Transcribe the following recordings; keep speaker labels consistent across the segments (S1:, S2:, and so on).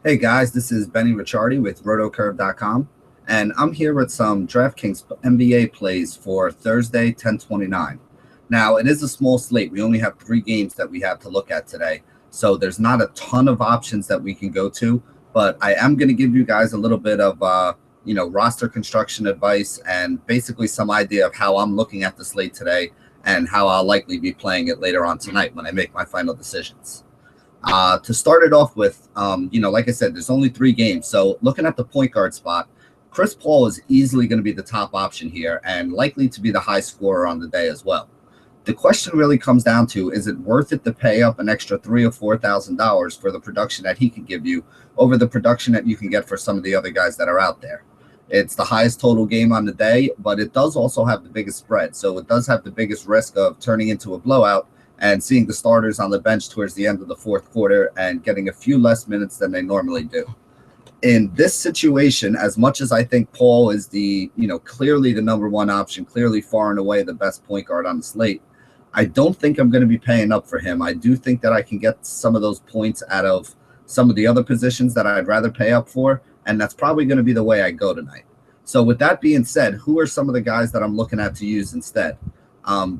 S1: Hey guys, this is Benny Ricciardi with rotocurve.com, and I'm here with some DraftKings NBA plays for Thursday, 10/29. Now, it is a small slate. We only have 3 games that we have to look at today, so there's not a ton of options that we can go to, but I am going to give you guys a little bit of roster construction advice and basically some idea of how I'm looking at the slate today and how I'll likely be playing it later on tonight when I make my final decisions. To start it off with, like I said, there's only 3 games. So looking at the point guard spot, Chris Paul is easily going to be the top option here and likely to be the high scorer on the day as well. The question really comes down to, is it worth it to pay up an extra $3,000 or $4,000 for the production that he can give you over the production that you can get for some of the other guys that are out there? It's the highest total game on the day, but it does also have the biggest spread. So it does have the biggest risk of turning into a blowout and seeing the starters on the bench towards the end of the fourth quarter and getting a few less minutes than they normally do. In this situation, as much as I think Paul is clearly the number one option, clearly far and away the best point guard on the slate, I don't think I'm going to be paying up for him. I do think that I can get some of those points out of some of the other positions that I'd rather pay up for, and that's probably going to be the way I go tonight. So with that being said, who are some of the guys that I'm looking at to use instead?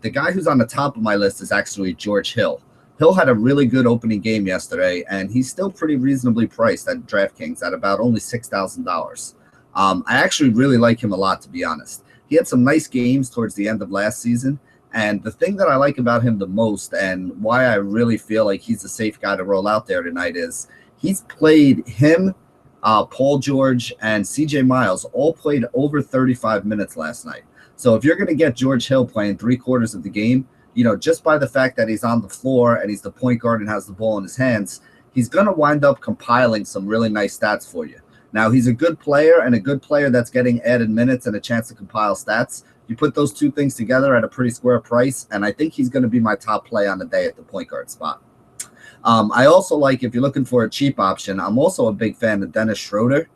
S1: The guy who's on the top of my list is actually George Hill. Hill had a really good opening game yesterday, and he's still pretty reasonably priced at DraftKings at about only $6,000. I actually really like him a lot, to be honest. He had some nice games towards the end of last season, and the thing that I like about him the most and why I really feel like he's a safe guy to roll out there tonight is he's played him, Paul George, and CJ Miles all played over 35 minutes last night. So if you're going to get George Hill playing 3/4 of the game, just by the fact that he's on the floor and he's the point guard and has the ball in his hands, he's going to wind up compiling some really nice stats for you. Now, he's a good player and a good player that's getting added minutes and a chance to compile stats. You put those two things together at a pretty square price, and I think he's going to be my top play on the day at the point guard spot. I also like, if you're looking for a cheap option, I'm also a big fan of Dennis Schroeder.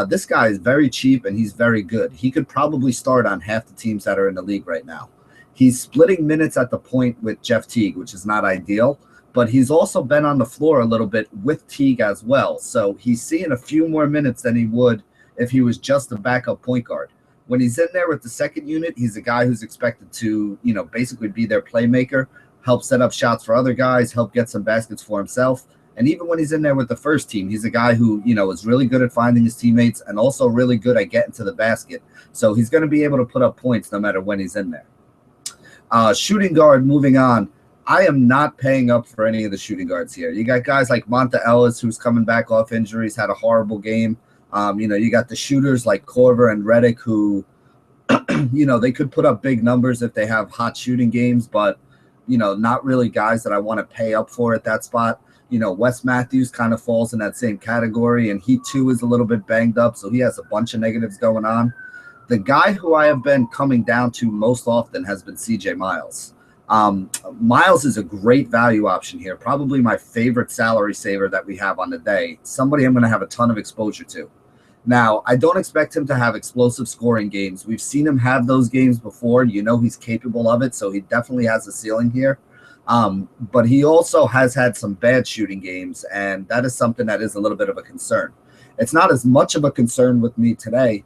S1: This guy is very cheap and he's very good. He could probably start on half the teams that are in the league right now. He's splitting minutes at the point with Jeff Teague, which is not ideal, but he's also been on the floor a little bit with Teague as well. So he's seeing a few more minutes than he would if he was just a backup point guard. When he's in there with the second unit, he's a guy who's expected to, basically be their playmaker, help set up shots for other guys, help get some baskets for himself. And even when he's in there with the first team, he's a guy who, is really good at finding his teammates and also really good at getting to the basket. So he's going to be able to put up points no matter when he's in there. Shooting guard, moving on. I am not paying up for any of the shooting guards here. You got guys like Monta Ellis, who's coming back off injuries, had a horrible game. You got the shooters like Korver and Redick who, they could put up big numbers if they have hot shooting games, but, not really guys that I want to pay up for at that spot. Wes Matthews kind of falls in that same category, and he too is a little bit banged up, so he has a bunch of negatives going on. The guy who I have been coming down to most often has been CJ Miles. Miles is a great value option here, probably my favorite salary saver that we have on the day, somebody I'm going to have a ton of exposure to. Now, I don't expect him to have explosive scoring games. We've seen him have those games before. He's capable of it, so he definitely has a ceiling here. But he also has had some bad shooting games, and that is something that is a little bit of a concern. It's not as much of a concern with me today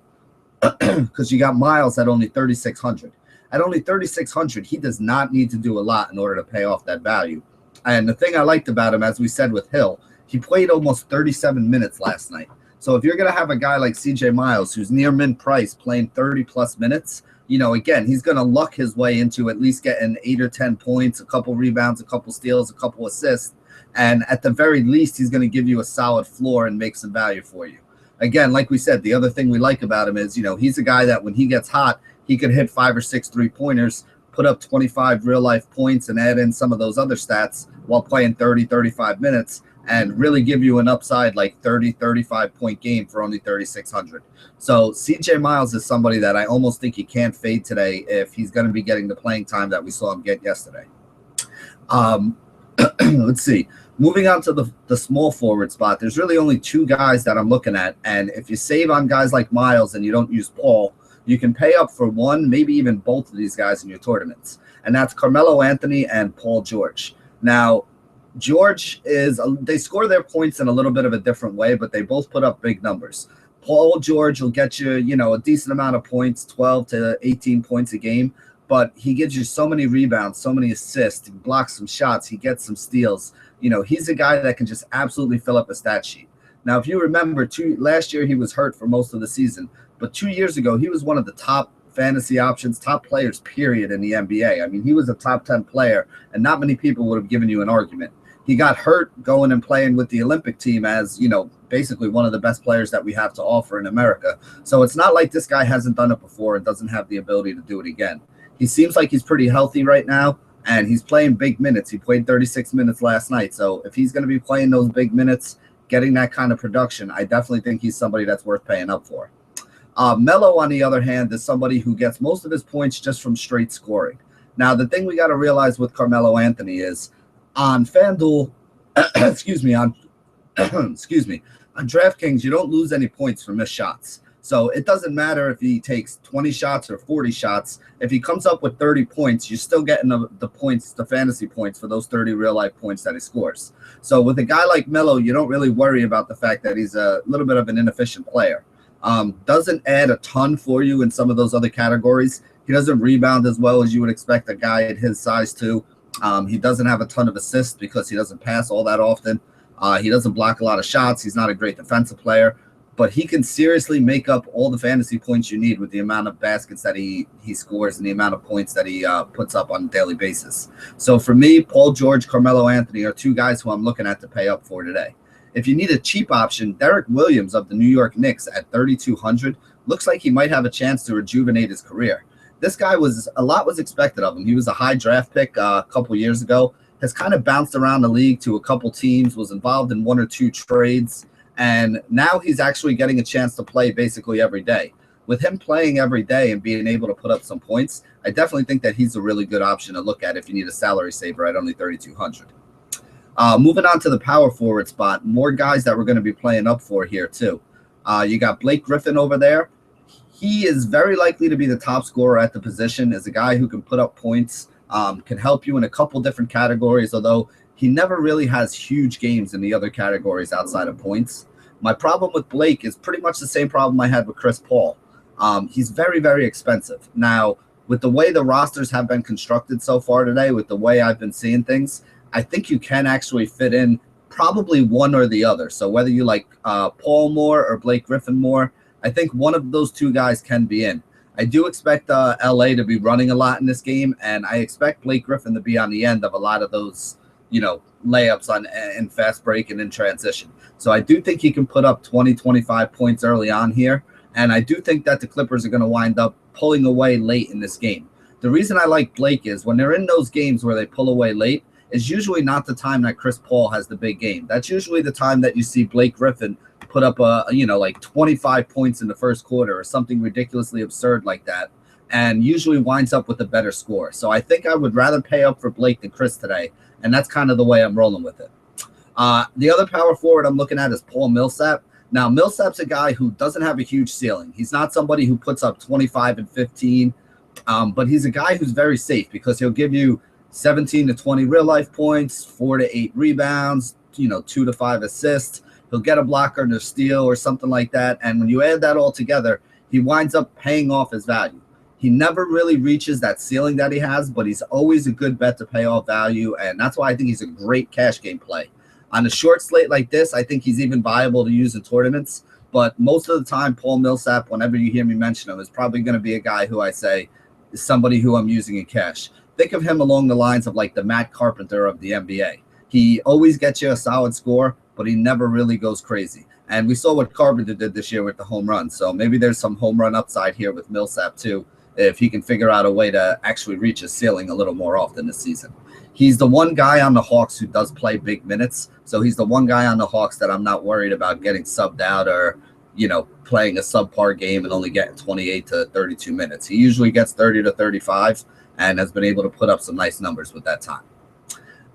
S1: because you got Miles at only 3,600. At only 3,600, he does not need to do a lot in order to pay off that value. And the thing I liked about him, as we said with Hill, he played almost 37 minutes last night. So if you're going to have a guy like CJ Miles, who's near min price, playing 30-plus minutes, again, he's going to luck his way into at least getting 8 or 10 points, a couple rebounds, a couple steals, a couple assists. And at the very least, he's going to give you a solid floor and make some value for you. Again, like we said, the other thing we like about him is, he's a guy that when he gets hot, he could hit 5 or 6 3-pointers, put up 25 real-life points and add in some of those other stats while playing 30, 35 minutes and really give you an upside like 30, 35-point game for only 3,600. So CJ Miles is somebody that I almost think you can't fade today if he's going to be getting the playing time that we saw him get yesterday. Let's see. Moving on to the small forward spot, there's really only 2 guys that I'm looking at. And if you save on guys like Miles and you don't use Paul, you can pay up for one, maybe even both of these guys in your tournaments. And that's Carmelo Anthony and Paul George. Now, George they score their points in a little bit of a different way, but they both put up big numbers. Paul George will get you, a decent amount of points, 12 to 18 points a game, but he gives you so many rebounds, so many assists, he blocks some shots, he gets some steals. He's a guy that can just absolutely fill up a stat sheet. Now, if you remember, last year he was hurt for most of the season, but 2 years ago he was one of the top fantasy options, top players, period, in the NBA. I mean, he was a top 10 player, and not many people would have given you an argument. He got hurt going and playing with the Olympic team as, basically one of the best players that we have to offer in America. So it's not like this guy hasn't done it before and doesn't have the ability to do it again. He seems like he's pretty healthy right now, and he's playing big minutes. He played 36 minutes last night. So if he's going to be playing those big minutes, getting that kind of production, I definitely think he's somebody that's worth paying up for. Melo, on the other hand, is somebody who gets most of his points just from straight scoring. Now, the thing we got to realize with Carmelo Anthony is on FanDuel, on DraftKings, you don't lose any points for missed shots. So it doesn't matter if he takes 20 shots or 40 shots. If he comes up with 30 points, you're still getting the points, the fantasy points for those 30 real-life points that he scores. So with a guy like Melo, you don't really worry about the fact that he's a little bit of an inefficient player. Doesn't add a ton for you in some of those other categories. He doesn't rebound as well as you would expect a guy at his size to. He doesn't have a ton of assists because he doesn't pass all that often. He doesn't block a lot of shots. He's not a great defensive player, but he can seriously make up all the fantasy points you need with the amount of baskets that he scores and the amount of points that he puts up on a daily basis. So for me, Paul George, Carmelo Anthony are two guys who I'm looking at to pay up for today. If you need a cheap option, Derek Williams of the New York Knicks at 3,200 looks like he might have a chance to rejuvenate his career. This guy was expected of him. He was a high draft pick a couple years ago, has kind of bounced around the league to a couple teams, was involved in one or two trades, and now he's actually getting a chance to play basically every day. With him playing every day and being able to put up some points, I definitely think that he's a really good option to look at if you need a salary saver at only 3,200. Moving on to the power forward spot, more guys that we're going to be playing up for here too. You got Blake Griffin over there. He is very likely to be the top scorer at the position, as a guy who can put up points, can help you in a couple different categories, although he never really has huge games in the other categories outside of points. My problem with Blake is pretty much the same problem I had with Chris Paul. He's very, very expensive. Now, with the way the rosters have been constructed so far today, with the way I've been seeing things, I think you can actually fit in probably one or the other. So whether you like Paul more or Blake Griffin more, I think one of those two guys can be in. I do expect LA to be running a lot in this game, and I expect Blake Griffin to be on the end of a lot of those, layups in fast break and in transition. So I do think he can put up 20, 25 points early on here, and I do think that the Clippers are going to wind up pulling away late in this game. The reason I like Blake is when they're in those games where they pull away late, is usually not the time that Chris Paul has the big game. That's usually the time that you see Blake Griffin put up like 25 points in the first quarter or something ridiculously absurd like that, and usually winds up with a better score. So I think I would rather pay up for Blake than Chris today, and that's kind of the way I'm rolling with it. The other power forward I'm looking at is Paul Millsap. Now, Millsap's a guy who doesn't have a huge ceiling. He's not somebody who puts up 25 and 15, but he's a guy who's very safe because he'll give you 17 to 20 real-life points, 4 to 8 rebounds, 2 to 5 assists. He'll get a blocker and a steal or something like that. And when you add that all together, he winds up paying off his value. He never really reaches that ceiling that he has, but he's always a good bet to pay off value. And that's why I think he's a great cash game play. On a short slate like this, I think he's even viable to use in tournaments. But most of the time, Paul Millsap, whenever you hear me mention him, is probably going to be a guy who I say is somebody who I'm using in cash. Think of him along the lines of like the Matt Carpenter of the NBA. He always gets you a solid score, but he never really goes crazy. And we saw what Carpenter did this year with the home run. So maybe there's some home run upside here with Millsap too, if he can figure out a way to actually reach his ceiling a little more often this season. He's the one guy on the Hawks who does play big minutes. So he's the one guy on the Hawks that I'm not worried about getting subbed out or, playing a subpar game and only getting 28 to 32 minutes. He usually gets 30 to 35 and has been able to put up some nice numbers with that time.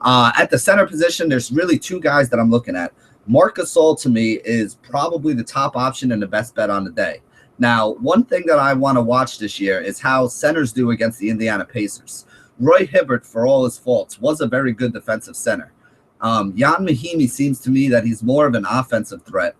S1: At the center position, there's really two guys that I'm looking at. Marc Gasol, to me, is probably the top option and the best bet on the day. Now, one thing that I want to watch this year is how centers do against the Indiana Pacers. Roy Hibbert, for all his faults, was a very good defensive center. Jan Mahimi seems to me that he's more of an offensive threat.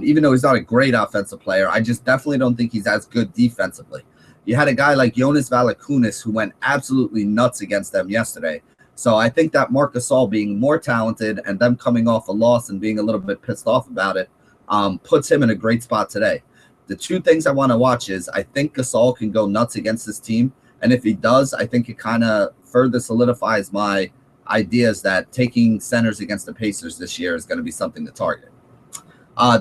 S1: Even though he's not a great offensive player, I just definitely don't think he's as good defensively. You had a guy like Jonas Valanciunas who went absolutely nuts against them yesterday. So I think that Marc Gasol being more talented and them coming off a loss and being a little bit pissed off about it puts him in a great spot today. The two things I want to watch is I think Gasol can go nuts against this team. And if he does, I think it kind of further solidifies my ideas that taking centers against the Pacers this year is going to be something to target.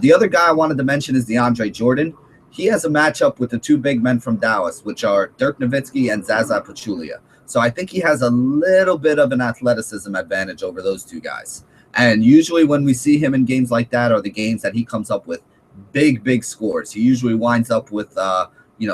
S1: The other guy I wanted to mention is DeAndre Jordan. He has a matchup with the two big men from Dallas, which are Dirk Nowitzki and Zaza Pachulia. So I think he has a little bit of an athleticism advantage over those two guys. And usually when we see him in games like that are the games that he comes up with big scores. He usually winds up with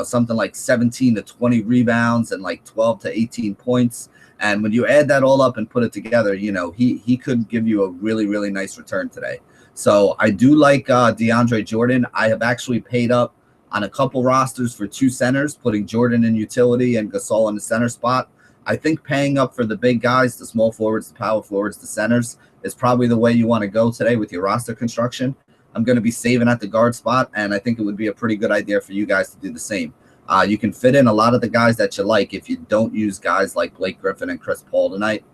S1: something like 17 to 20 rebounds and like 12 to 18 points. And when you add that all up and put it together, he could give you a really nice return today. So I do like DeAndre Jordan. I have actually paid up on a couple rosters for two centers, putting Jordan in utility and Gasol in the center spot. I think paying up for the big guys, the small forwards, the power forwards, the centers, is probably the way you want to go today with your roster construction. I'm going to be saving at the guard spot, and I think it would be a pretty good idea for you guys to do the same. You can fit in a lot of the guys that you like if you don't use guys like Blake Griffin and Chris Paul tonight.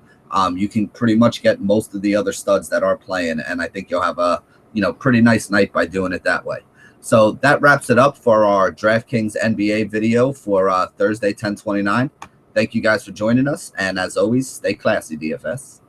S1: You can pretty much get most of the other studs that are playing, and I think you'll have a pretty nice night by doing it that way. So that wraps it up for our DraftKings NBA video for Thursday, 10/29. Thank you guys for joining us, and as always, stay classy, DFS.